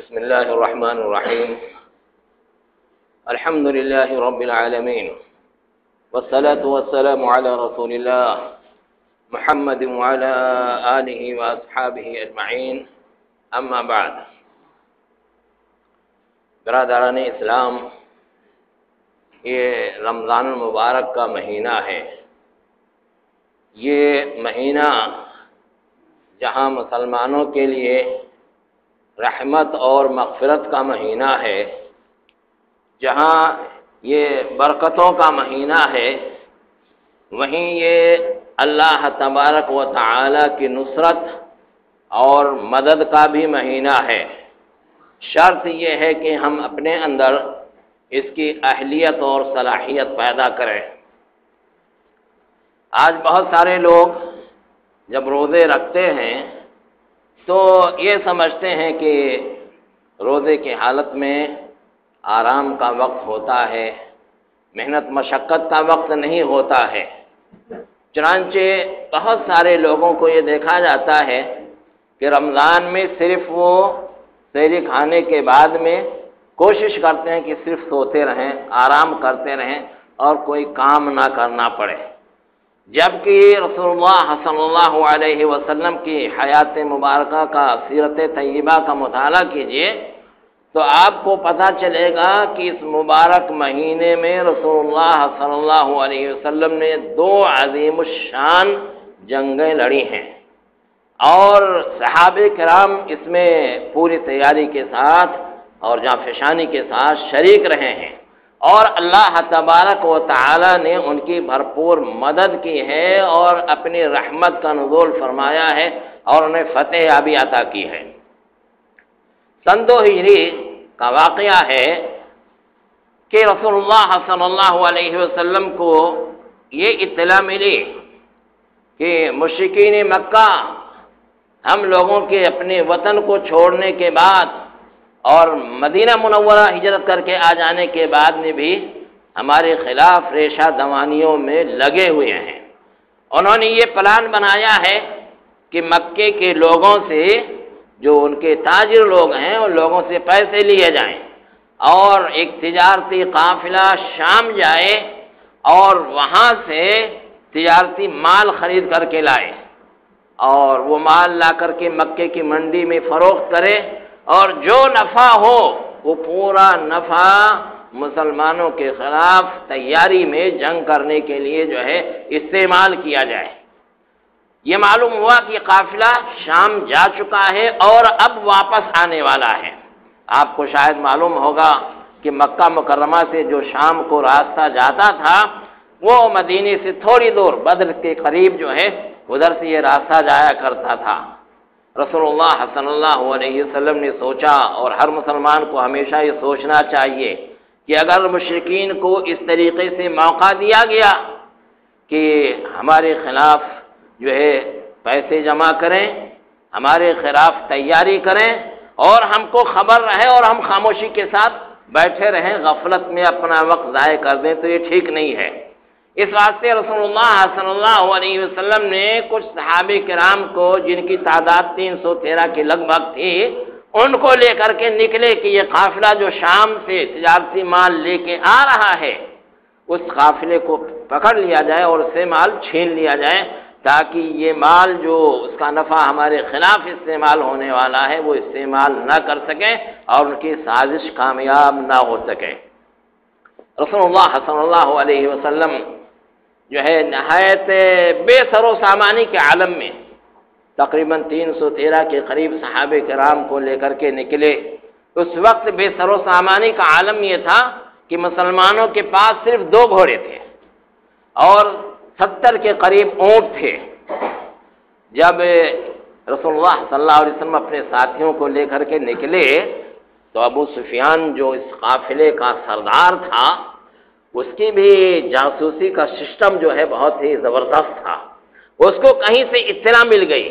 بسم الله الرحمن الرحيم. الحمد لله رب العالمين، والصلاة والسلام على رسول الله محمد وعلى آله وأصحابه أجمعين. اما بعد. برادران اسلام، یہ رمضان المبارک کا مہینہ ہے. یہ مہینہ جہاں مسلمانوں کے لیے رحمت اور مغفرت کا مہینہ ہے، جہاں یہ برکتوں کا مہینہ ہے، وہیں یہ اللہ تبارک و تعالی کی نصرت اور مدد کا بھی مہینہ ہے. شرط یہ ہے کہ ہم اپنے اندر اس کی اہلیت اور صلاحیت پیدا کریں. آج بہت سارے لوگ جب روزے رکھتے ہیں تو یہ سمجھتے ہیں کہ روزے کی حالت میں آرام کا وقت ہوتا ہے، محنت مشقت کا وقت نہیں ہوتا ہے. چنانچہ بہت سارے لوگوں کو یہ دیکھا جاتا ہے کہ رمضان میں صرف وہ سحری کھانے کے بعد میں کوشش کرتے ہیں کہ صرف سوتے رہیں، آرام کرتے رہیں اور کوئی کام نہ کرنا پڑے. جبکہ رسول اللہ صلی اللہ علیہ وسلم کی حیات مبارکہ کا سیرت طیبہ کا مطالعہ کیجئے تو آپ کو پتہ چلے گا کہ اس مبارک مہینے میں رسول اللہ صلی اللہ علیہ وسلم نے 2 عظیم الشان جنگیں لڑی ہیں، اور صحابہ کرام اس میں پوری تیاری کے ساتھ اور جانفشانی کے ساتھ شریک رہے ہیں، اور اللہ تبارک و تعالی نے ان کی بھرپور مدد کی ہے اور اپنی رحمت کا نزول فرمایا ہے اور انہیں فتح یابی عطا کی ہے. سن 2 ہجری کا واقعہ ہے کہ رسول اللہ صلی اللہ علیہ وسلم کو یہ اطلاع ملی کہ مشرکین مکہ ہم لوگوں کے اپنے وطن کو چھوڑنے کے بعد اور مدینہ منورہ ہجرت کر کے آ جانے کے بعد میں بھی ہمارے خلاف ریشہ دوانیوں میں لگے ہوئے ہیں. انہوں نے یہ پلان بنایا ہے کہ مکے کے لوگوں سے، جو ان کے تاجر لوگ ہیں، ان لوگوں سے پیسے لیے جائیں اور ایک تجارتی قافلہ شام جائے اور وہاں سے تجارتی مال خرید کر کے لائے اور وہ مال لا کر کے مکے کی منڈی میں فروخت کرے، اور جو نفع ہو وہ پورا نفع مسلمانوں کے خلاف تیاری میں جنگ کرنے کے لیے جو ہے استعمال کیا جائے. یہ معلوم ہوا کہ قافلہ شام جا چکا ہے اور اب واپس آنے والا ہے. آپ کو شاید معلوم ہوگا کہ مکہ مکرمہ سے جو شام کو راستہ جاتا تھا وہ مدینے سے تھوڑی دور بدر کے قریب جو ہے ادھر سے یہ راستہ جایا کرتا تھا. رسول اللہ صلی اللہ علیہ وسلم نے سوچا، اور ہر مسلمان کو ہمیشہ یہ سوچنا چاہیے کہ اگر مشرکین کو اس طریقے سے موقع دیا گیا کہ ہمارے خلاف جو ہے پیسے جمع کریں، ہمارے خلاف تیاری کریں اور ہم کو خبر رہے اور ہم خاموشی کے ساتھ بیٹھے رہیں، غفلت میں اپنا وقت ضائع کر دیں، تو یہ ٹھیک نہیں ہے. اس واسطے رسول اللہ صلی اللہ علیہ وسلم نے کچھ صحابہ کرام کو، جن کی تعداد 313 کے لگ بھگ تھی، ان کو لے کر کے نکلے کہ یہ قافلہ جو شام سے تجارتی مال لے کے آ رہا ہے اس قافلے کو پکڑ لیا جائے اور اس سے مال چھین لیا جائے، تاکہ یہ مال جو اس کا نفع ہمارے خلاف استعمال ہونے والا ہے وہ استعمال نہ کر سکیں اور ان کی سازش کامیاب نہ ہو سکے. رسول اللہ صلی اللہ علیہ وسلم جو ہے نہایت بے سر و سامانی کے عالم میں تقریباً 313 کے قریب صحابہ کرام کو لے کر کے نکلے. اس وقت بے سر و سامانی کا عالم یہ تھا کہ مسلمانوں کے پاس صرف 2 گھوڑے تھے اور 70 کے قریب اونٹ تھے. جب رسول اللہ صلی اللہ علیہ وسلم اپنے ساتھیوں کو لے کر کے نکلے تو ابو سفیان جو اس قافلے کا سردار تھا، اس کی بھی جاسوسی کا سسٹم جو ہے بہت ہی زبردست تھا. اس کو کہیں سے اطلاع مل گئی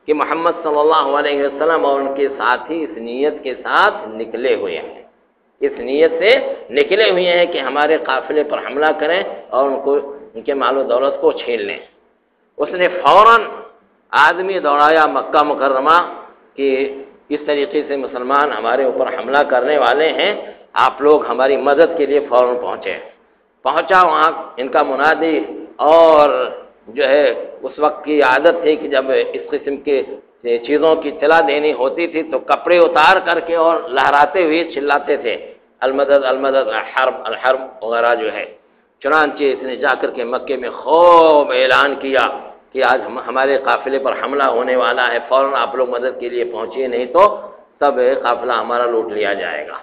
کہ محمد صلی اللہ علیہ وسلم اور ان کے ساتھی اس نیت کے ساتھ نکلے ہوئے ہیں، اس نیت سے نکلے ہوئے ہیں کہ ہمارے قافلے پر حملہ کریں اور ان کے مال و دولت کو چھین لیں. اس نے فوراً آدمی دوڑایا مکہ مکرمہ کہ اس طریقے سے مسلمان ہمارے اوپر حملہ کرنے والے ہیں، آپ لوگ ہماری مدد کے لیے فوراً پہنچا وہاں ان کا منادی۔ اور جو ہے اس وقت کی عادت تھی کہ جب اس قسم کے چیزوں کی اطلاع دینی ہوتی تھی تو کپڑے اتار کر کے اور لہراتے ہوئے چلاتے تھے، المدد المدد، الحرب الحرب وغیرہ جو ہے۔ چنانچہ اس نے جا کر کے مکے میں خوب اعلان کیا کہ آج ہمارے قافلے پر حملہ ہونے والا ہے، فوراً آپ لوگ مدد کے لیے پہنچیے، نہیں تو سب قافلہ ہمارا لوٹ لیا جائے گا۔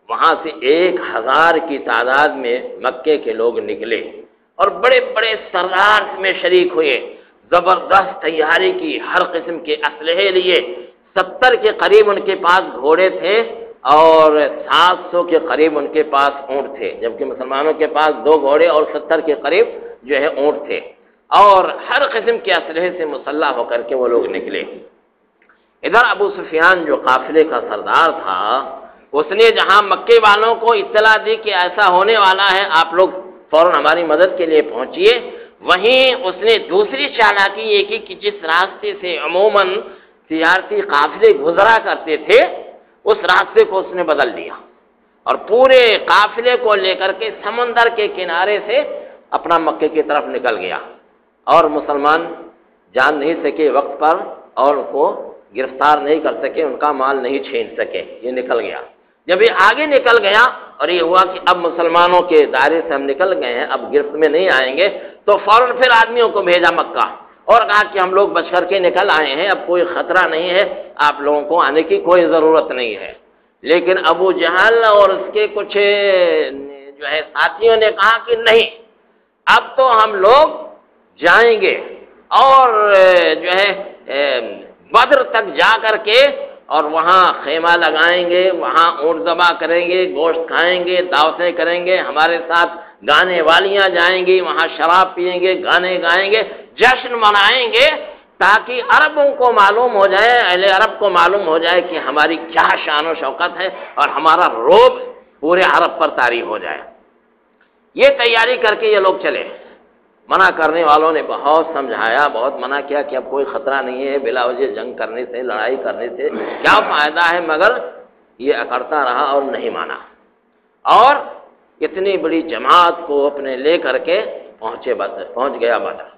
وہاں سے 1000 کی تعداد میں مکے کے لوگ نکلے اور بڑے بڑے سردار میں شریک ہوئے، زبردست تیاری کی، ہر قسم کے اسلحے لیے۔ 70 کے قریب ان کے پاس گھوڑے تھے اور 700 کے قریب ان کے پاس اونٹ تھے، جبکہ مسلمانوں کے پاس 2 گھوڑے اور 70 کے قریب جو ہے اونٹ تھے، اور ہر قسم کے اسلحے سے مسلح ہو کر کے وہ لوگ نکلے۔ ادھر ابو سفیان جو قافلے کا سردار تھا، اس نے جہاں مکے والوں کو اطلاع دی کہ ایسا ہونے والا ہے، آپ لوگ فوراً ہماری مدد کے لیے پہنچیے، وہیں اس نے دوسری چالاکی یہ کی کہ جس راستے سے عموماً تجارتی قافلے گزرا کرتے تھے اس راستے کو اس نے بدل دیا اور پورے قافلے کو لے کر کے سمندر کے کنارے سے اپنا مکے کی طرف نکل گیا، اور مسلمان جان نہیں سکے وقت پر اور ان کو گرفتار نہیں کر سکے، ان کا مال نہیں چھین سکے، یہ نکل گیا۔ جب یہ آگے نکل گیا اور یہ ہوا کہ اب مسلمانوں کے دائرے سے ہم نکل گئے ہیں، اب گرفت میں نہیں آئیں گے، تو فوراً پھر آدمیوں کو بھیجا مکہ اور کہا کہ ہم لوگ بچ کر کے نکل آئے ہیں، اب کوئی خطرہ نہیں ہے، آپ لوگوں کو آنے کی کوئی ضرورت نہیں ہے۔ لیکن ابو جہل اور اس کے کچھ جو ہے ساتھیوں نے کہا کہ نہیں، اب تو ہم لوگ جائیں گے اور جو ہے بدر تک جا کر کے اور وہاں خیمہ لگائیں گے، وہاں اونٹ ذبح کریں گے، گوشت کھائیں گے، دعوتیں کریں گے، ہمارے ساتھ گانے والیاں جائیں گی، وہاں شراب پیئیں گے، گانے گائیں گے، جشن منائیں گے، تاکہ عربوں کو معلوم ہو جائے، اہل عرب کو معلوم ہو جائے کہ ہماری کیا شان و شوکت ہے اور ہمارا رعب پورے عرب پر طاری ہو جائے۔ یہ تیاری کر کے یہ لوگ چلے۔ منع کرنے والوں نے بہت سمجھایا، بہت منع کیا کہ اب کوئی خطرہ نہیں ہے، بلا وجہ جنگ کرنے سے، لڑائی کرنے سے کیا فائدہ ہے، مگر یہ اکڑتا رہا اور نہیں مانا، اور اتنی بڑی جماعت کو اپنے لے کر کے پہنچ گیا بدر۔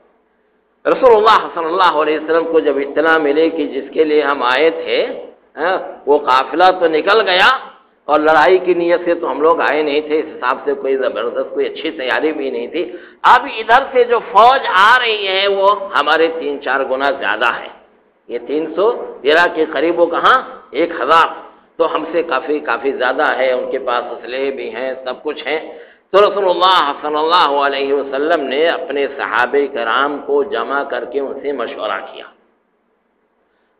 رسول اللہ صلی اللہ علیہ وسلم کو جب اطلاع ملی کہ جس کے لیے ہم آئے تھے وہ قافلہ تو نکل گیا اور لڑائی کی نیت سے تو ہم لوگ آئے نہیں تھے، اس حساب سے کوئی زبردست کوئی اچھی تیاری بھی نہیں تھی، اب ادھر سے جو فوج آ رہی ہے وہ ہمارے 3-4 گنا زیادہ ہے، یہ 313 کے قریب، وہ کہاں 1000، تو ہم سے کافی زیادہ ہے، ان کے پاس اسلحے بھی ہیں، سب کچھ ہیں۔ تو رسول اللہ صلی اللہ علیہ وسلم نے اپنے صحابہ کرام کو جمع کر کے ان سے مشورہ کیا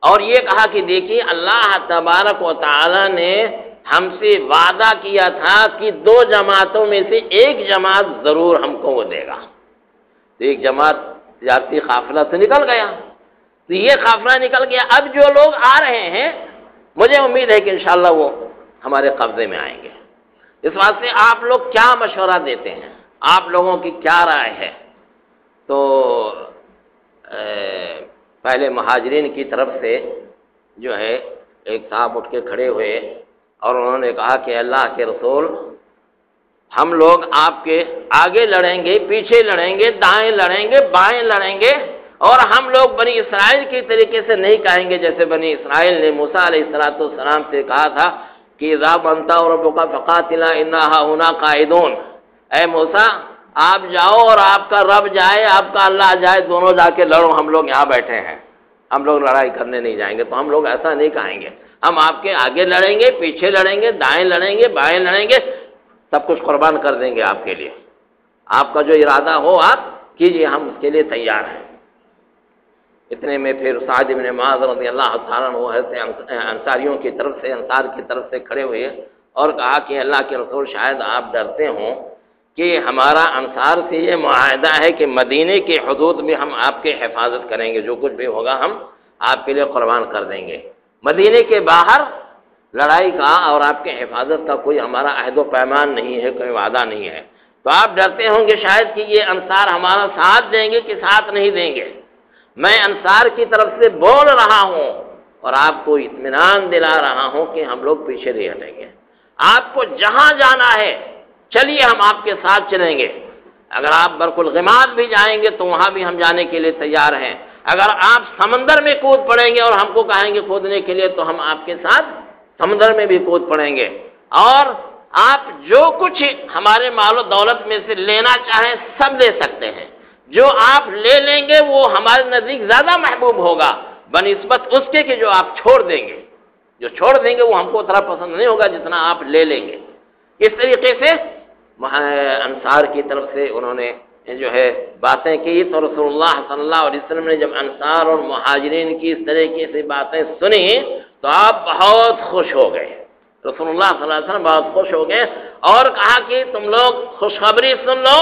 اور یہ کہا کہ دیکھیے اللہ تبارک و تعالی نے ہم سے وعدہ کیا تھا کہ 2 جماعتوں میں سے ایک جماعت ضرور ہم کو وہ دے گا، تو ایک جماعت تجارتی قافلہ سے نکل گیا، تو یہ قافلہ نکل گیا، اب جو لوگ آ رہے ہیں مجھے امید ہے کہ انشاءاللہ وہ ہمارے قبضے میں آئیں گے۔ اس واسطے آپ لوگ کیا مشورہ دیتے ہیں، آپ لوگوں کی کیا رائے ہے؟ تو پہلے مہاجرین کی طرف سے جو ہے ایک صاحب اٹھ کے کھڑے ہوئے اور انہوں نے کہا کہ اللہ کے رسول، ہم لوگ آپ کے آگے لڑیں گے، پیچھے لڑیں گے، دائیں لڑیں گے، بائیں لڑیں گے، اور ہم لوگ بنی اسرائیل کی طریقے سے نہیں کہیں گے جیسے بنی اسرائیل نے موسیٰ علیہ السلام سے کہا تھا کہ اذا بنتا ربک فقاتلا انا ہاہنا قاعدون، اے موسیٰ آپ جاؤ اور آپ کا رب جائے، آپ کا اللہ جائے، دونوں جا کے لڑو، ہم لوگ یہاں بیٹھے ہیں، ہم لوگ لڑائی کرنے نہیں جائیں گے۔ تو ہم لوگ ایسا نہیں کہیں گے، ہم آپ کے آگے لڑیں گے، پیچھے لڑیں گے، دائیں لڑیں گے، بائیں لڑیں گے، سب کچھ قربان کر دیں گے آپ کے لیے، آپ کا جو ارادہ ہو آپ کیجئے، ہم اس کے لیے تیار ہیں۔ اتنے میں پھر سعد بن معاذ رضی اللہ تعالیٰ عنہ انصاریوں کی طرف سے، انصار کی طرف سے کھڑے ہوئے اور کہا کہ اللہ کے رسول شاید آپ ڈرتے ہوں کہ ہمارا انصار سے یہ معاہدہ ہے کہ مدینے کے حدود میں ہم آپ کے حفاظت کریں گے، جو کچھ بھی ہوگا ہم آپ کے لیے قربان کر دیں گے، مدینے کے باہر لڑائی کا اور آپ کے حفاظت کا کوئی ہمارا عہد و پیمان نہیں ہے، کوئی وعدہ نہیں ہے، تو آپ ڈرتے ہوں گے شاید کہ یہ انصار ہمارا ساتھ دیں گے کہ ساتھ نہیں دیں گے۔ میں انصار کی طرف سے بول رہا ہوں اور آپ کو اطمینان دلا رہا ہوں کہ ہم لوگ پیچھے نہیں ہٹیں گے. آپ کو جہاں جانا ہے چلیے ہم آپ کے ساتھ چلیں گے. اگر آپ برق الغماد بھی جائیں گے تو وہاں بھی ہم جانے کے لیے تیار ہیں. اگر آپ سمندر میں کود پڑیں گے اور ہم کو کہیں گے کودنے کے لیے تو ہم آپ کے ساتھ سمندر میں بھی کود پڑیں گے. اور آپ جو کچھ ہمارے مال و دولت میں سے لینا چاہیں سب لے سکتے ہیں. جو آپ لے لیں گے وہ ہمارے نزدیک زیادہ محبوب ہوگا بنسبت اس کے کہ جو آپ چھوڑ دیں گے. جو چھوڑ دیں گے وہ ہم کو اتنا پسند نہیں ہوگا جتنا آپ لے لیں گے. اس طریقے سے انصار کی طرف سے انہوں نے جو ہے باتیں کی تو رسول اللہ صلی اللہ علیہ وسلم نے جب انصار اور مہاجرین کی اس طریقے سے باتیں سنی تو آپ بہت خوش ہو گئے. رسول اللہ صلی اللہ علیہ وسلم بہت خوش ہو گئے اور کہا کہ تم لوگ خوشخبری سن لو،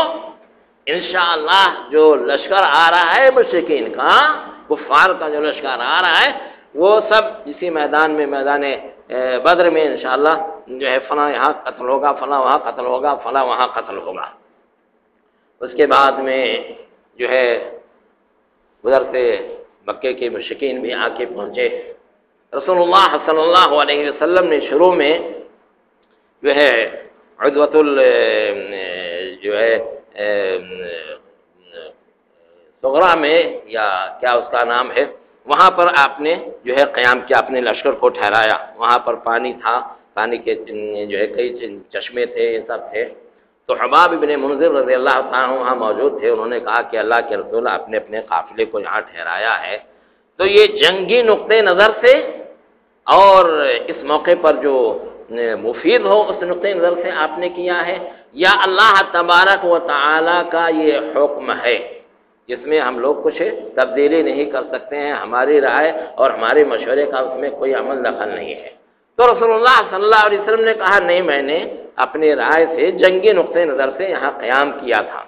انشاءاللہ جو لشکر آ رہا ہے مشرکین کا، کفار کا جو لشکر آ رہا ہے وہ سب اسی میدان میں، میدان بدر میں انشاءاللہ جو ہے فلاں یہاں قتل ہوگا، فلاں وہاں قتل ہوگا، فلاں وہاں قتل ہوگا. اس کے بعد میں جو ہے ادھر سے مکے کے مشرکین بھی آ کے پہنچے. رسول اللہ صلی اللہ علیہ وسلم نے شروع میں جو ہے عدوۃ جو ہے صغرا میں یا کیا اس کا نام ہے، وہاں پر آپ نے جو ہے قیام کیا، اپنے لشکر کو ٹھہرایا. وہاں پر پانی تھا، پانی کے جو ہے کئی چشمے تھے، یہ سب تھے. تو حباب ابن منذر رضی اللہ عنہ وہاں موجود تھے. انہوں نے کہا کہ اللہ کے رسول آپ نے اپنے قافلے کو یہاں ٹھہرایا ہے تو یہ جنگی نقطۂ نظر سے اور اس موقع پر جو مفید ہو اس نقطۂ نظر سے آپ نے کیا ہے، یا اللہ تبارک و تعالی کا یہ حکم ہے جس میں ہم لوگ کچھ تبدیلی نہیں کر سکتے ہیں، ہماری رائے اور ہمارے مشورے کا اس میں کوئی عمل دخل نہیں ہے. تو رسول اللہ صلی اللہ علیہ وسلم نے کہا نہیں، میں نے اپنی رائے سے جنگی نقطۂ نظر سے یہاں قیام کیا تھا.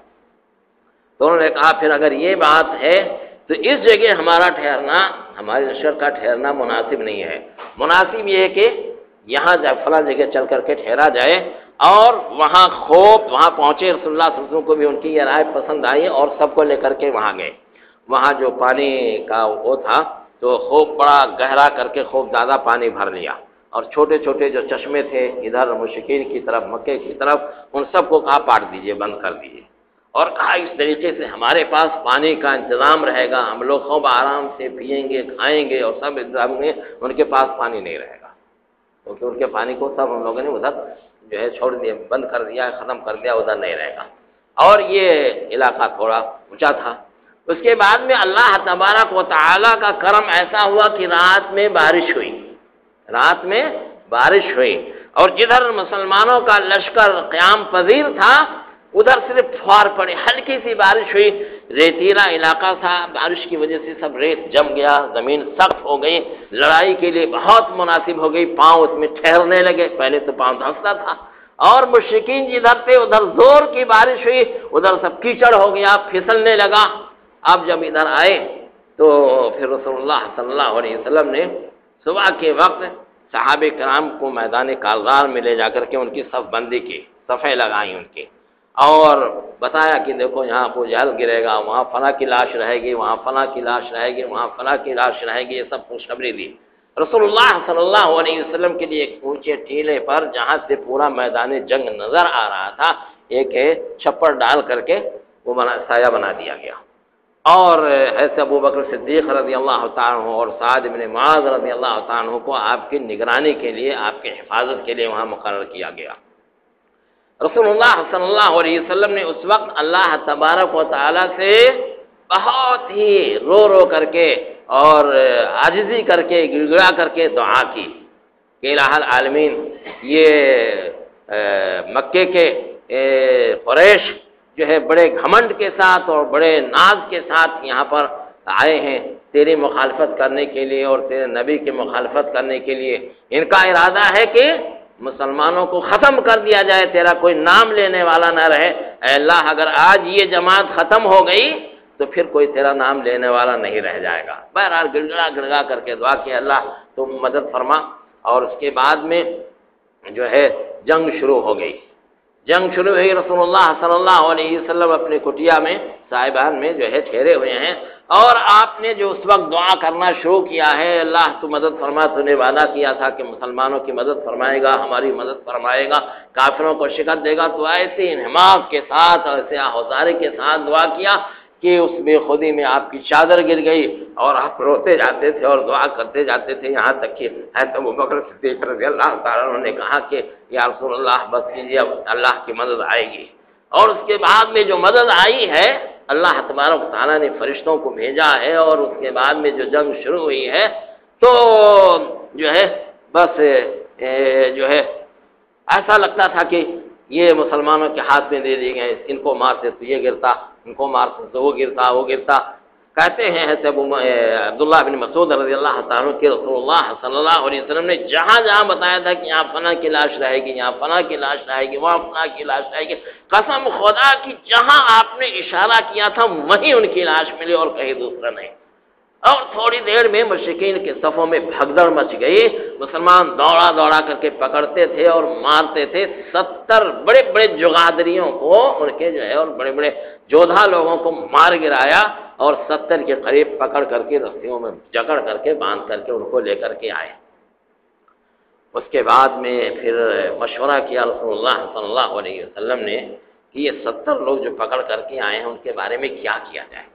تو انہوں نے کہا پھر اگر یہ بات ہے تو اس جگہ ہمارا ٹھہرنا، ہمارے لشکر کا ٹھہرنا مناسب نہیں ہے. مناسب یہ ہے کہ یہاں فلاں جگہ چل کر کے ٹھہرا جائے. اور وہاں وہاں پہنچے. رسول اللہ صلی اللہ علیہ وسلم کو بھی ان کی یہ رائے پسند آئی اور سب کو لے کر کے وہاں گئے. وہاں جو پانی کا وہ تھا تو خوب بڑا گہرا کر کے خوب زیادہ پانی بھر لیا اور چھوٹے چھوٹے جو چشمے تھے ادھر مشرکین کی طرف، مکے کی طرف، ان سب کو کہا پاٹ دیجئے، بند کر دیجئے. اور کہا اس طریقے سے ہمارے پاس پانی کا انتظام رہے گا، ہم لوگ خوب آرام سے پیئیں گے، کھائیں گے اور سب انتظام میں ان کے پاس پانی نہیں رہے گا کیونکہ ان کے پانی کو سب ہم لوگوں نے ادھر جو ہے چھوڑ دیا، بند کر دیا، ختم کر دیا، ادھر نہیں رہے گا. اور یہ علاقہ تھوڑا اونچا تھا. اس کے بعد میں اللہ تبارک و تعالی کا کرم ایسا ہوا کہ رات میں بارش ہوئی اور جدھر مسلمانوں کا لشکر قیام پذیر تھا ادھر صرف فوار پڑے، ہلکی سی بارش ہوئی. ریتیلا علاقہ تھا، بارش کی وجہ سے سب ریت جم گیا، زمین سخت ہو گئی، لڑائی کے لیے بہت مناسب ہو گئی. پاؤں اس میں ٹھہرنے لگے، پہلے تو پاؤں دھنستا تھا. اور مشرکین جدھر تھے ادھر زور کی بارش ہوئی، ادھر سب کیچڑ ہو گیا، پھسلنے لگا. اب جب ادھر آئے تو پھر رسول اللہ صلی اللہ علیہ وسلم نے صبح کے وقت صحابہ کرام کو میدان کارزار میں لے جا کر کے ان کی صف بندی کی، صفیں لگائیں ان کی، اور بتایا کہ دیکھو یہاں کوئی جل گرے گا، وہاں فلاں کی لاش رہے گی، وہاں فلاں کی لاش رہے گی، وہاں فلاں کی لاش رہے گی. یہ سب خوشخبری دی. رسول اللہ صلی اللہ علیہ وسلم کے لیے ایک اونچے ٹیلے پر جہاں سے پورا میدان جنگ نظر آ رہا تھا ایک چھپر ڈال کر کے وہ سایہ بنا دیا گیا. اور حضرت ابو بکر صدیق رضی اللہ تعالیٰ عنہ اور سعد بن معاذ رضی اللہ تعالیٰ عنہ کو آپ کی نگرانی کے لیے، آپ کی حفاظت کے لیے وہاں مقرر کیا گیا. رسول اللہ صلی اللہ علیہ وسلم نے اس وقت اللہ تبارک و تعالیٰ سے بہت ہی رو رو کر کے اور عاجزی کر کے، گڑگڑا کر کے دعا کی کہ الہ العالمین، یہ مکے کے قریش جو ہے بڑے گھمنڈ کے ساتھ اور بڑے ناز کے ساتھ یہاں پر آئے ہیں تیری مخالفت کرنے کے لیے اور تیرے نبی کی مخالفت کرنے کے لیے. ان کا ارادہ ہے کہ مسلمانوں کو ختم کر دیا جائے، تیرا کوئی نام لینے والا نہ رہے. اے اللہ، اگر آج یہ جماعت ختم ہو گئی تو پھر کوئی تیرا نام لینے والا نہیں رہ جائے گا. بہرحال گڑگڑا کر کے دعا کہ اللہ تم مدد فرما. اور اس کے بعد میں جو ہے جنگ شروع ہو گئی. جنگ شروع ہوئی. رسول اللہ صلی اللہ علیہ وسلم اپنے کٹیا میں صاحبان میں جو ہے ٹھہرے ہوئے ہیں اور آپ نے جو اس وقت دعا کرنا شروع کیا ہے، اللہ تو مدد فرما، تو نے وعدہ کیا تھا کہ مسلمانوں کی مدد فرمائے گا، ہماری مدد فرمائے گا، کافروں کو شکست دے گا، تو ایسے انہماک کے ساتھ اور ایسے آہوزاری کے ساتھ دعا کیا کہ اس بے خودی میں آپ کی چادر گر گئی اور آپ روتے جاتے تھے اور دعا کرتے جاتے تھے، یہاں تک کہ حضرت ابوبکر صدیق رضی اللہ تعالیٰ عنہ نے کہا کہ یا رسول اللہ بس کیجیے، اب اللہ کی مدد آئے گی۔ اور اس کے بعد میں جو مدد آئی ہے، اللہ تبارک و تعالیٰ نے فرشتوں کو بھیجا ہے، اور اس کے بعد میں جو جنگ شروع ہوئی ہے تو جو ہے بس جو ہے ایسا لگتا تھا کہ یہ مسلمانوں کے ہاتھ میں دے دیے گئے، ان کو مارتے تو یہ گرتا، ان کو مارتے تو وہ گرتا۔ کہتے ہیں عبداللہ بن مسعود رضی اللہ تعالیٰ کہ رسول اللہ صلی اللہ علیہ وسلم نے جہاں جہاں بتایا تھا کہ یہاں فلاں کی لاش رہے گی، یہاں فلاں کی لاش رہے گی، وہاں فلاں کی لاش رہے گی، قسم خدا کی جہاں آپ نے اشارہ کیا تھا وہیں ان کی لاش ملی اور کہیں دوسرا نہیں۔ اور تھوڑی دیر میں مشرکین کے صفوں میں بھگدڑ مچ گئی، مسلمان دوڑا دوڑا کر کے پکڑتے تھے اور مارتے تھے، 70 بڑے بڑے جغادریوں کو ان کے جو ہے اور بڑے بڑے جودھا لوگوں کو مار گرایا، اور 70 کے قریب پکڑ کر کے رسیوں میں جکڑ کر کے باندھ کر کے ان کو لے کر کے آئے۔ اس کے بعد میں پھر مشورہ کیا رسول اللہ صلی اللہ علیہ وسلم نے کہ یہ 70 لوگ جو پکڑ کر کے آئے ہیں ان کے بارے میں کیا کیا جائے۔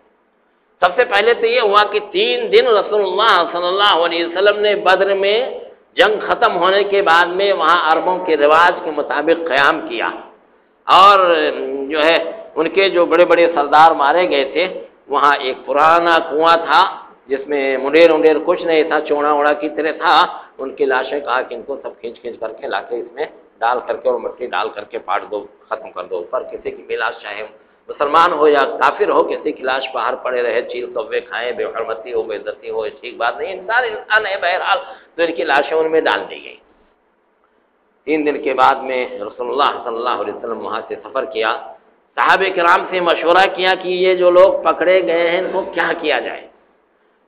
سب سے پہلے تو یہ ہوا کہ 3 دن رسول اللہ صلی اللہ علیہ وسلم نے بدر میں جنگ ختم ہونے کے بعد میں وہاں عربوں کے رواج کے مطابق قیام کیا، اور جو ہے ان کے جو بڑے بڑے سردار مارے گئے تھے، وہاں ایک پرانا کنواں تھا جس میں منڈیر کچھ نہیں تھا، چوڑا اوڑا کی طرح تھا، ان کی لاشیں کہا کہ ان کو سب کھینچ کر کے لا کے اس میں ڈال کر کے اور مٹی ڈال کر کے پاٹ دو، ختم کر دو، اوپر کسی کی بھی لاش چاہے مسلمان ہو یا کافر ہو، کسی کی لاش باہر پڑے رہے، چیل کوے کھائیں، بے حرمتی ہو، بے عزتی ہو، ٹھیک بات نہیں، انسان ہے بہرحال، تو ان کی لاشیں ان میں ڈال دی گئی۔ 3 دن کے بعد میں رسول اللہ صلی اللہ علیہ وسلم وہاں سے سفر کیا، صحابہ کرام سے مشورہ کیا کہ یہ جو لوگ پکڑے گئے ہیں ان کو کیا کیا جائے۔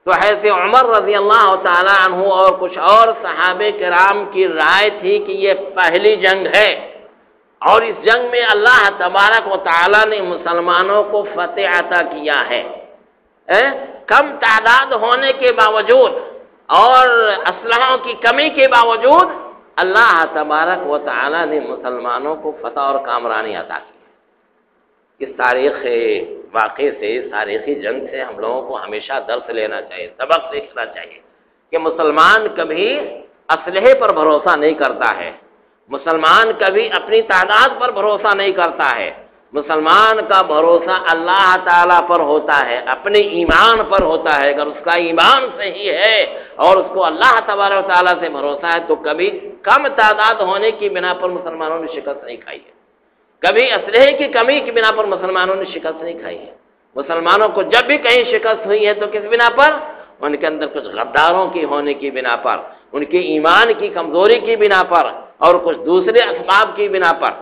تو حضرت عمر رضی اللہ تعالی عنہ اور کچھ اور صحابہ کرام کی رائے تھی کہ یہ پہلی جنگ ہے، اور اس جنگ میں اللہ تبارک و تعالی نے مسلمانوں کو فتح عطا کیا ہے۔ کم تعداد ہونے کے باوجود اور اسلحوں کی کمی کے باوجود اللہ تبارک و تعالی نے مسلمانوں کو فتح اور کامرانی عطا کی۔ اس تاریخ واقعے سے، اس تاریخی جنگ سے ہم لوگوں کو ہمیشہ درس لینا چاہیے، سبق سیکھنا چاہیے کہ مسلمان کبھی اسلحے پر بھروسہ نہیں کرتا ہے، مسلمان کبھی اپنی تعداد پر بھروسہ نہیں کرتا ہے، مسلمان کا بھروسہ اللہ تعالیٰ پر ہوتا ہے، اپنے ایمان پر ہوتا ہے۔ اگر اس کا ایمان صحیح ہے اور اس کو اللہ تبارک و تعالیٰ سے بھروسہ ہے تو کبھی کم تعداد ہونے کی بنا پر مسلمانوں نے شکست نہیں کھائی ہے، کبھی اسلحے کی کمی کی بنا پر مسلمانوں نے شکست نہیں کھائی ہے۔ مسلمانوں کو جب بھی کہیں شکست ہوئی ہے تو کس بنا پر؟ ان کے اندر کچھ غداروں کی ہونے کی بنا پر، ان کے ایمان کی کمزوری کی بنا پر، اور کچھ دوسرے اسباب کی بنا پر،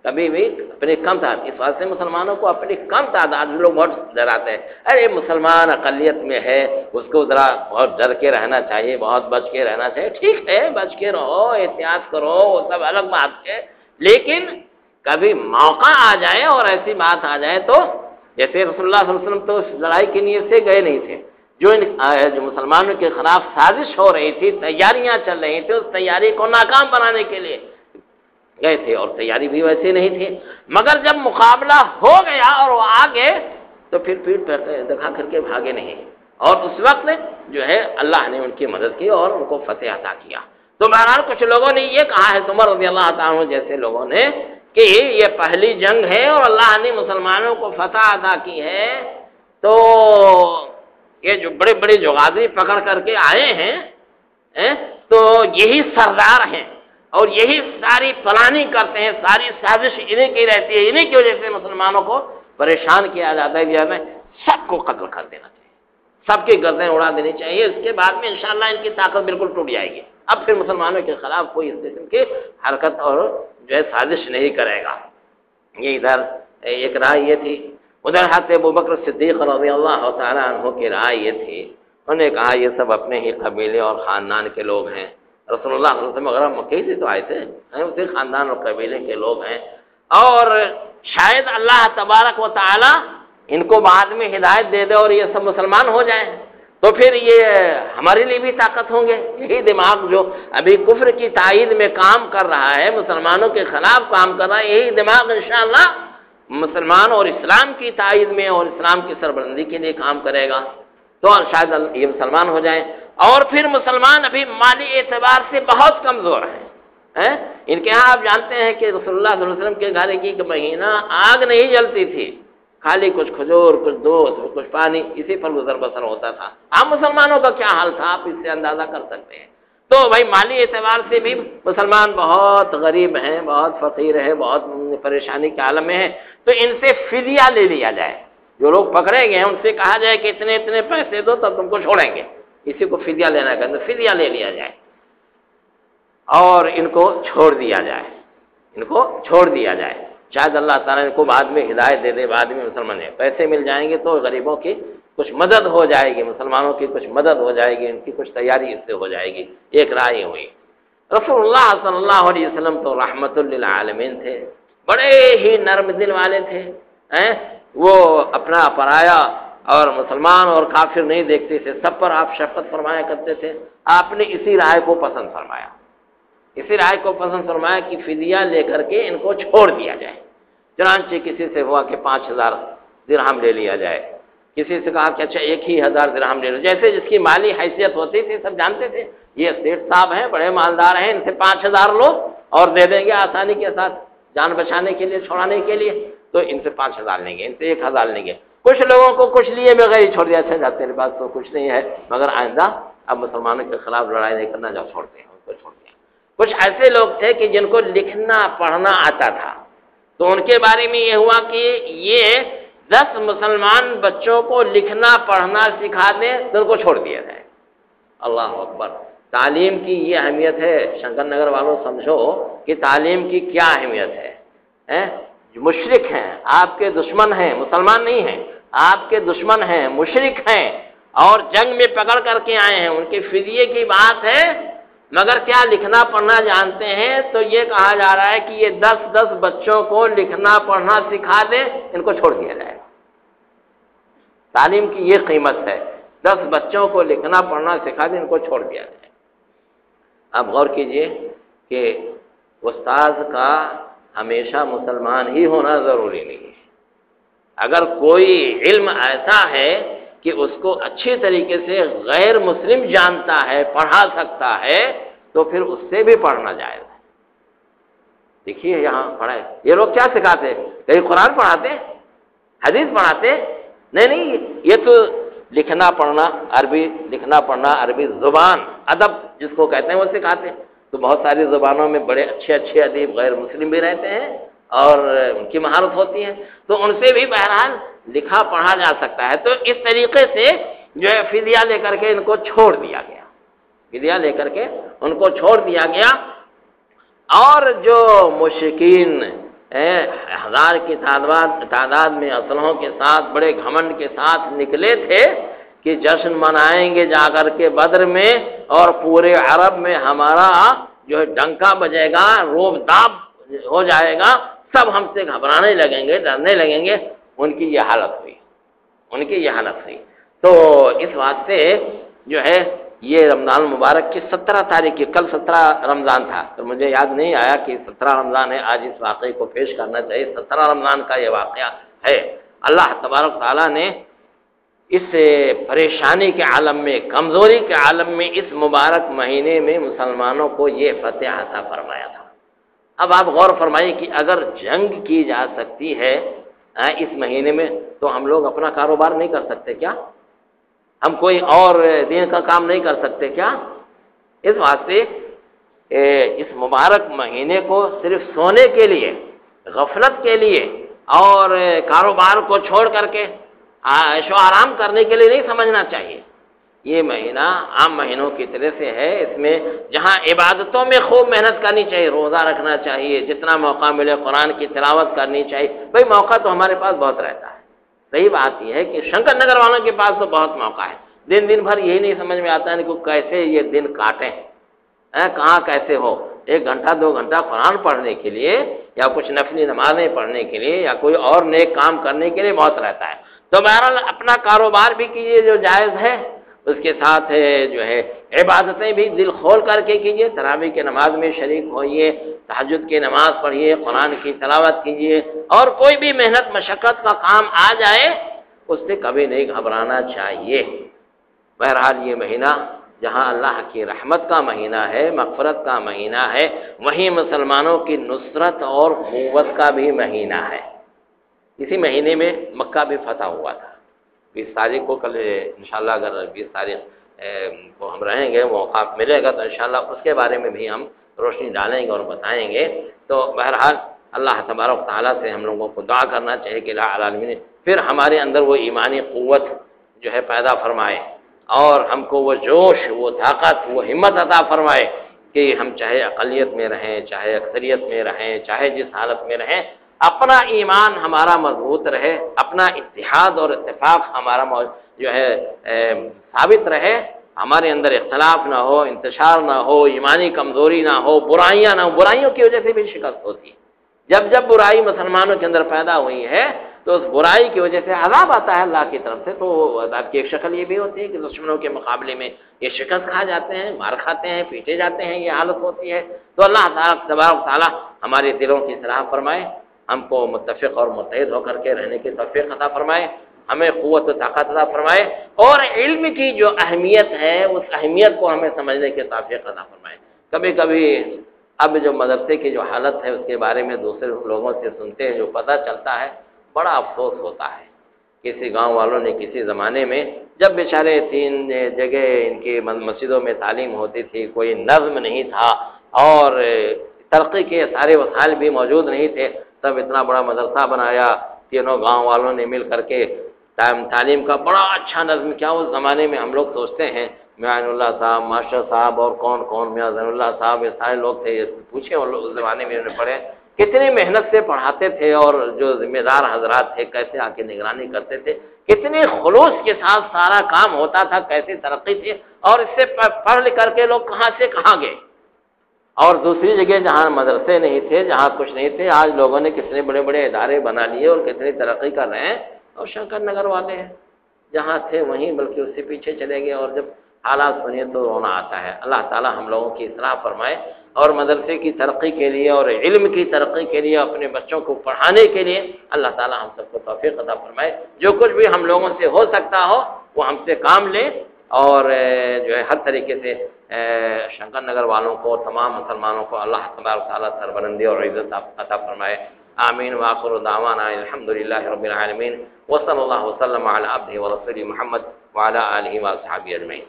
کبھی بھی اپنے کم تعداد۔ اس واسطے مسلمانوں کو اپنی کم تعداد لوگ بہت ڈراتے ہیں، ارے مسلمان اقلیت میں ہے، اس کو ذرا بہت ڈر کے رہنا چاہیے، بہت بچ کے رہنا چاہیے۔ ٹھیک ہے، بچ کے رہو، احتیاط کرو، وہ سب الگ بات ہے، لیکن کبھی موقع آ جائے اور ایسی بات آ جائے تو جیسے رسول اللہ صلی اللہ علیہ وسلم تو اس لڑائی کی نیت سے گئے نہیں تھے، جو مسلمانوں کے خلاف سازش ہو رہی تھی، تیاریاں چل رہی تھی، اس تیاری کو ناکام بنانے کے لیے گئے تھے، اور تیاری بھی ویسے نہیں تھی، مگر جب مقابلہ ہو گیا اور وہ آگے تو پھر پیٹ دکھا کر کے بھاگے نہیں، اور اس وقت جو ہے اللہ نے ان کی مدد کی اور ان کو فتح عطا کیا۔ تو بہرحال کچھ لوگوں نے یہ کہا ہے، عمر رضی اللہ تعالیٰ عنہ جیسے لوگوں نے، کہ یہ پہلی جنگ ہے اور اللہ نے مسلمانوں کو فتح عطا کی ہے، تو یہ جو بڑے بڑے جغادری پکڑ کر کے آئے ہیں تو یہی سردار ہیں اور یہی ساری پلاننگ کرتے ہیں، ساری سازش انہیں کی رہتی ہے، انہیں کی وجہ سے مسلمانوں کو پریشان کیا جاتا ہے، کہ ہمیں سب کو قتل کر دینا چاہیے، سب کی گردنیں اڑا دینی چاہیے، اس کے بعد میں انشاءاللہ ان کی طاقت بالکل ٹوٹ جائے گی، اب پھر مسلمانوں کے خلاف کوئی اس قسم کی حرکت اور جو ہے سازش نہیں کرے گا۔ یہ ادھر ایک رائے یہ تھی، ادھر حضرت ابوبکر صدیق رضی اللہ تعالیٰ عنہ کی رائے یہ تھی، انہوں نے کہا یہ سب اپنے ہی قبیلے اور خاندان کے لوگ ہیں، رسول اللہ صلی اللہ علیہ وسلم وغیرہ مکے سے تو آئے تھے، اسی خاندان اور قبیلے کے لوگ ہیں، اور شاید اللہ تبارک و تعالی ان کو بعد میں ہدایت دے دے اور یہ سب مسلمان ہو جائیں تو پھر یہ ہمارے لیے بھی طاقت ہوں گے۔ یہی دماغ جو ابھی کفر کی تائید میں کام کر رہا ہے، مسلمانوں کے خلاف کام کر رہا ہے، یہی دماغ انشاءاللہ مسلمان اور اسلام کی تائید میں اور اسلام کی سربلندی کے لیے کام کرے گا، تو شاید یہ مسلمان ہو جائیں۔ اور پھر مسلمان ابھی مالی اعتبار سے بہت کمزور ہیں۔ ان کے ہاں آپ جانتے ہیں کہ رسول اللہ صلی اللہ علیہ وسلم کے گھر ایک مہینہ آگ نہیں جلتی تھی، خالی کچھ کھجور، کچھ دودھ، کچھ پانی، اسی پر گزر بسر ہوتا تھا۔ عام مسلمانوں کا کیا حال تھا آپ اس سے اندازہ کر سکتے ہیں۔ تو بھائی مالی اعتبار سے بھی مسلمان بہت غریب ہیں، بہت فقیر ہیں، بہت پریشانی کے عالم میں ہیں، تو ان سے فدیہ لے لیا جائے۔ جو لوگ پکڑے گئے ہیں ان سے کہا جائے کہ اتنے اتنے پیسے دو تب تم کو چھوڑیں گے، اسی کو فدیہ لینا ہے، تو فدیہ لے لیا جائے اور ان کو چھوڑ دیا جائے، ان کو چھوڑ دیا جائے۔ شاید اللہ تعالیٰ ان کو بعد میں ہدایت دے دے، بعد میں مسلمان ہیں، پیسے مل جائیں گے تو غریبوں کی کچھ مدد ہو جائے گی، مسلمانوں کی کچھ مدد ہو جائے گی، ان کی کچھ تیاری اس سے ہو جائے گی۔ ایک رائے ہوئی۔ رسول اللہ صلی اللہ علیہ وسلم تو رحمت للعالمین تھے، بڑے ہی نرم دل والے تھے، وہ اپنا پرایا اور مسلمان اور کافر نہیں دیکھتے تھے، سب پر آپ شفقت فرمایا کرتے تھے۔ آپ نے اسی رائے کو پسند فرمایا، اسی رائے کو پسند فرمایا کہ فدیہ لے کر کے ان کو چھوڑ دیا جائے۔ چنانچہ کسی سے ہوا کہ 5000 درہم لے لیا جائے، کسی سے کہا کہ اچھا 1000 درہم لے لو، جیسے جس کی مالی حیثیت ہوتی تھی سب جانتے تھے، یہ سیٹ صاحب ہیں، بڑے مالدار ہیں، ان سے 5000 لو اور دے دیں گے آسانی کے ساتھ، جان بچانے کے لیے، چھوڑانے کے لیے، تو ان سے 5000 لیں گے، ان سے 1000 لیں گے۔ کچھ لوگوں کو کچھ لیے بغیر ہی چھوڑ دیا، اچھا جاتے ہیں، بات تو کچھ نہیں ہے مگر آئندہ اب مسلمانوں کے خلاف لڑائی نہیں کرنا، جب چھوڑتے ہیں ان کو چھوڑ دیا۔ کچھ ایسے لوگ تھے کہ جن کو لکھنا پڑھنا آتا تھا، تو ان کے بارے میں یہ ہوا کہ یہ 10 مسلمان بچوں کو لکھنا پڑھنا سکھا دیں تو ان کو چھوڑ دیا جائے۔ اللہ اکبر! تعلیم کی یہ اہمیت ہے، شنکر نگر والوں سمجھو کہ تعلیم کی کیا اہمیت ہے۔ مشرک ہیں، آپ کے دشمن ہیں، مسلمان نہیں ہیں، آپ کے دشمن ہیں، مشرک ہیں اور جنگ میں پکڑ کر کے آئے ہیں، ان کے فدیے کی بات ہے، مگر کیا لکھنا پڑھنا جانتے ہیں؟ تو یہ کہا جا رہا ہے کہ یہ 10 بچوں کو لکھنا پڑھنا سکھا دیں، ان کو چھوڑ دیا جائے۔ تعلیم کی یہ قیمت ہے، 10 بچوں کو لکھنا پڑھنا سکھا دیں، ان کو چھوڑ دیا جائے۔ اب غور کیجئے کہ استاذ کا ہمیشہ مسلمان ہی ہونا ضروری نہیں ہے۔ اگر کوئی علم ایسا ہے کہ اس کو اچھی طریقے سے غیر مسلم جانتا ہے، پڑھا سکتا ہے، تو پھر اس سے بھی پڑھنا جائز ہے۔ دیکھیے یہاں پڑھائے، یہ لوگ کیا سکھاتے؟ کہیں قرآن پڑھاتے، حدیث پڑھاتے؟ نہیں، یہ تو لکھنا پڑھنا، عربی لکھنا پڑھنا، عربی زبان، ادب جس کو کہتے ہیں وہ سکھاتے۔ تو بہت ساری زبانوں میں بڑے اچھے ادیب غیر مسلم بھی رہتے ہیں اور ان کی مہارت ہوتی ہے، تو ان سے بھی بہرحال لکھا پڑھا جا سکتا ہے۔ تو اس طریقے سے جو ہے فدیہ لے کر کے ان کو چھوڑ دیا گیا، فدیہ لے کر کے ان کو چھوڑ دیا گیا۔ اور جو مشرکین 1000 کی تعداد میں اسلحوں کے ساتھ بڑے گھمنڈ کے ساتھ نکلے تھے کہ جشن منائیں گے جا کر کے بدر میں، اور پورے عرب میں ہمارا جو ہے ڈنکا بجے گا، روب داب ہو جائے گا، سب ہم سے گھبرانے لگیں گے، ڈرنے لگیں گے، ان کی یہ حالت ہوئی، ان کی یہ حالت ہوئی۔ تو اس واسطے جو ہے یہ رمضان مبارک کی 17 تاریخ کی، کل 17 رمضان تھا، تو مجھے یاد نہیں آیا کہ 17 رمضان ہے، آج اس واقعے کو پیش کرنا چاہیے۔ 17 رمضان کا یہ واقعہ ہے۔ اللہ تبارک تعالیٰ نے اس پریشانی کے عالم میں، کمزوری کے عالم میں، اس مبارک مہینے میں مسلمانوں کو یہ فتح عطا فرمایا تھا۔ اب آپ غور فرمائیے کہ اگر جنگ کی جا سکتی ہے اس مہینے میں، تو ہم لوگ اپنا کاروبار نہیں کر سکتے کیا؟ ہم کوئی اور دین کا کام نہیں کر سکتے کیا؟ اس واسطے اس مبارک مہینے کو صرف سونے کے لیے، غفلت کے لیے اور کاروبار کو چھوڑ کر کے عیش و آرام کرنے کے لیے نہیں سمجھنا چاہیے۔ یہ مہینہ عام مہینوں کی طرح سے ہے، اس میں جہاں عبادتوں میں خوب محنت کرنی چاہیے، روزہ رکھنا چاہیے، جتنا موقع ملے قرآن کی تلاوت کرنی چاہیے۔ بھئی موقع تو ہمارے پاس بہت رہتا ہے، صحیح بات یہ ہے کہ شنکر نگر والوں کے پاس تو بہت موقع ہے، دن بھر یہی نہیں سمجھ میں آتا ہے کہ کیسے یہ دن کاٹیں، کہاں کیسے ہو۔ 1 گھنٹہ 2 گھنٹہ قرآن پڑھنے کے لیے یا کچھ نفلی نمازیں پڑھنے کے لیے یا کوئی اور نیک کام کرنے کے لیے بہت رہتا ہے۔ تو بہرحال اپنا کاروبار بھی کیجیے جو جائز ہے، اس کے ساتھ جو ہے عبادتیں بھی دل کھول کر کے کیجیے، تراویح کی نماز میں شریک ہوئیے، تہجد کی نماز پڑھیے، قرآن کی تلاوت کیجیے، اور کوئی بھی محنت مشقت کا کام آ جائے اس سے کبھی نہیں گھبرانا چاہیے۔ بہرحال یہ مہینہ جہاں اللہ کی رحمت کا مہینہ ہے، مغفرت کا مہینہ ہے، وہیں مسلمانوں کی نصرت اور قوت کا بھی مہینہ ہے۔ اسی مہینے میں مکہ بھی فتح ہوا تھا۔ 20 تاریخ کو کل انشاءاللہ اگر 20 تاریخ کو ہم رہیں گے، موقع ملے گا تو انشاءاللہ اس کے بارے میں بھی ہم روشنی ڈالیں گے اور بتائیں گے۔ تو بہرحال اللہ تبارک تعالیٰ سے ہم لوگوں کو دعا کرنا چاہیے کہ الہ العالمین پھر ہمارے اندر وہ ایمانی قوت جو ہے پیدا فرمائے، اور ہم کو وہ جوش، وہ طاقت، وہ ہمت عطا فرمائے کہ ہم چاہے اقلیت میں رہیں، چاہے اکثریت میں رہیں، چاہے جس حالت میں رہیں، اپنا ایمان ہمارا مضبوط رہے، اپنا اتحاد اور اتفاق ہمارا جو ہے ثابت رہے، ہمارے اندر اختلاف نہ ہو، انتشار نہ ہو، ایمانی کمزوری نہ ہو، برائیاں نہ ہو۔ برائیوں کی وجہ سے بھی شکست ہوتی ہے۔ جب برائی مسلمانوں کے اندر پیدا ہوئی ہے تو اس برائی کی وجہ سے عذاب آتا ہے اللہ کی طرف سے۔ تو عذاب کی ایک شکل یہ بھی ہوتی ہے کہ دشمنوں کے مقابلے میں یہ شکست کھا جاتے ہیں، مار کھاتے ہیں، پیٹے جاتے ہیں، یہ حالت ہوتی ہے۔ تو اللہ تبارک تعالیٰ ہمارے دلوں کی اصلاح فرمائے، ہم کو متفق اور متحد ہو کر کے رہنے کی توفیق عطا فرمائے، ہمیں قوت و طاقت عطا فرمائے، اور علم کی جو اہمیت ہے اس اہمیت کو ہمیں سمجھنے کی توفیق عطا فرمائے۔ کبھی کبھی اب جو مدرسے کی جو حالت ہے اس کے بارے میں دوسرے لوگوں سے سنتے ہیں، جو پتہ چلتا ہے، بڑا افسوس ہوتا ہے۔ کسی گاؤں والوں نے کسی زمانے میں جب بیچارے 3 جگہ ان کی مسجدوں میں تعلیم ہوتی تھی، کوئی نظم نہیں تھا اور ترقی کے سارے وسائل بھی موجود نہیں تھے، تب اتنا بڑا مدرسہ بنایا، تینوں گاؤں والوں نے مل کر کے تعلیم کا بڑا اچھا نظم کیا۔ اس زمانے میں ہم لوگ سوچتے ہیں میاں اللہ صاحب، ماسٹر صاحب اور کون میاں زین اللہ صاحب، یہ سارے لوگ تھے، پوچھیں اور لوگ اس زمانے میں انہوں نے پڑھے، کتنی محنت سے پڑھاتے تھے، اور جو ذمہ دار حضرات تھے کیسے آ کے نگرانی کرتے تھے، کتنے خلوص کے ساتھ سارا کام ہوتا تھا، کیسی ترقی تھی، اور اس سے پڑھ لکھ کر کے لوگ کہاں سے کہاں گئے۔ اور دوسری جگہ جہاں مدرسے نہیں تھے، جہاں کچھ نہیں تھے، آج لوگوں نے کتنے بڑے بڑے ادارے بنا لیے اور کتنی ترقی کر رہے ہیں، اور شنکر نگر والے ہیں جہاں تھے وہیں بلکہ اس سے پیچھے چلے گئے، اور جب حالات سنیے تو رونا آتا ہے۔ اللہ تعالی ہم لوگوں کی اصلاح فرمائے، اور مدرسے کی ترقی کے لیے اور علم کی ترقی کے لیے، اپنے بچوں کو پڑھانے کے لیے اللہ تعالی ہم سب کو توفیق عطا فرمائے۔ جو کچھ بھی ہم لوگوں سے ہو سکتا ہو وہ ہم سے کام لیں، اور جو ہے ہر طریقے سے شنکر نگر والوں کو، تمام مسلمانوں کو اللہ تبارک تعالیٰ سربلندی اور عزت عطا فرمائے۔ آمین وآخر دعوانا الحمدللہ رب العالمین، وصلی اللہ وسلم علی عبدہ ورسولہ محمد وعلی آلہ وصحبہ اجمعین۔